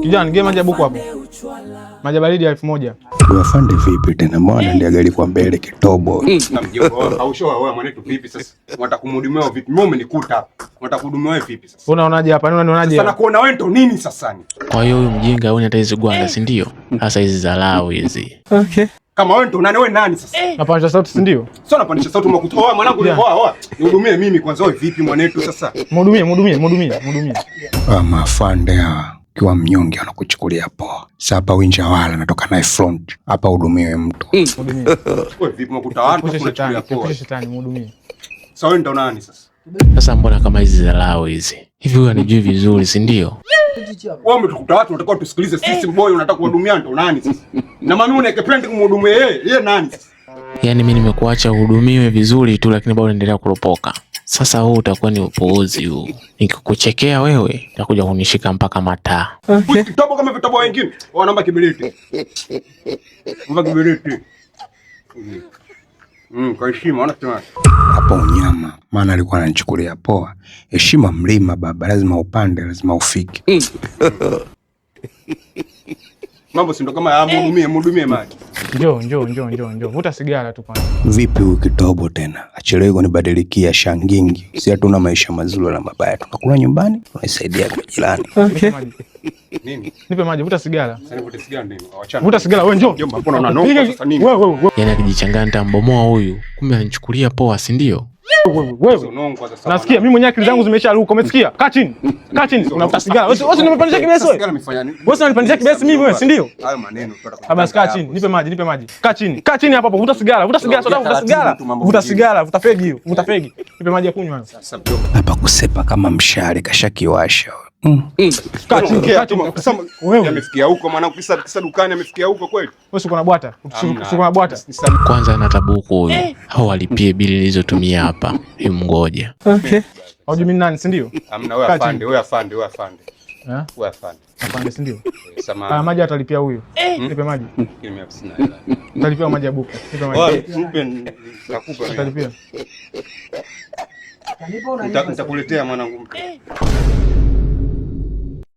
Kijana nige maji ya buku hapo. Maji baridi ya 1000. Afande vipi tena? Mbona ndio gari kwa mbele kitobo? Na mjomba au show wewe mwanetu vipi sasa? Unataka kumhudumia vipi? Mimi umenikuta hapa. Unataka kuhudumia wewe vipi sasa? Unaonaje hapa? Unanionaje? Sasa nakuona wewe ndo nini sasa ni? Kwa hiyo huyu mjinga huni hata hizo gwanda, si ndio? Sasa hizi dharau hizi. Okay. Kama wewe ndo nani, wewe nani sasa? Napandisha sauti, si ndio? Sio napandisha sauti umekutoa mwanangu ni oa. Nihudumie mimi kwanza wewe vipi mwanetu sasa? Mhudumie. Mafande kiwa mnyonge anakuchukulia poa. Sasa winja wala natoka naye front. Hapa hudumiwe mtu. Mhudumie. Wewe vipi umekuta watu kunachukulia poa? Shetani mhudumie. Sasa wewe ndo nani sasa? Sasa mbona kama hizi dharau hizi? Hivi huyu anijui vizuri, si ndio? Wewe umetukuta watu unataka tusikilize sisi boy unataka kuhudumia ndo nani sasa? Na maana unakependa kumhudumia yeye nani sasa? Yaani mimi nimekuacha uhudumiwe vizuri tu, lakini bado unaendelea kuropoka. Sasa huu utakuwa ni upuuzi huu. Nikikuchekea wewe utakuja kunishika mpaka mataa. Okay. Kitobo kama vitobo wengine. Wanaomba kibiriti. Omba kibiriti. Kwa heshima wanasema. Hapo unyama. Maana alikuwa ananichukulia poa. Heshima mlima baba, lazima upande, lazima ufike. Mambo si ndo kama ya mhudumie maji. Njoo. Vuta sigara tu kwanza. Vipi huyu kitobo tena? Achelewe kunibadilikia shangingi. Si hatuna maisha mazuri na mabaya. Tunakula nyumbani, tunaisaidia kwa jirani. Okay. Nini? Nipe maji, vuta sigara. Sasa vuta sigara ndio. Awachana. Vuta sigara wewe njoo. Mjomba mbona unanonga sasa nini? Wewe. Yaani akijichanganya nitambomoa huyu. Kumbe ananichukulia poa, si ndio? Wewe. Nasikia mimi mwenyewe akili zangu zimesharuka. Umesikia? Kaa chini. Unavuta sigara. Wewe nimepandisha kibesi wewe. Sigara nimefanya nini? Wewe unanipandisha kibesi mimi wewe, si ndio? Hayo maneno tunataka. Basi kaa chini. Nipe maji. Kaa chini hapo. Vuta sigara. Vuta sigara. Vuta fegi hiyo. Nipe maji ya kunywa. Sasa mjomba. Hapa kusepa kama mshale kashakiwasha. Kaa chini. Wewe amefikia huko mwanangu kisa dukani amefikia huko kweli? Wewe uko na bwata. Uko na bwata. Kwanza na tabuku huyu. Hao walipie bili nilizotumia hapa. Ngoja. Okay. Hujui mimi nani, si ndio? Hamna wewe afande. Wewe afande. Afande, si ndio? Samahani. Maji atalipia huyo. Nipe maji. Mimi sina hela. Utalipia maji ya buku. Nipe maji. Nipe nakupa. Utalipia. Nitakuletea mwanangu.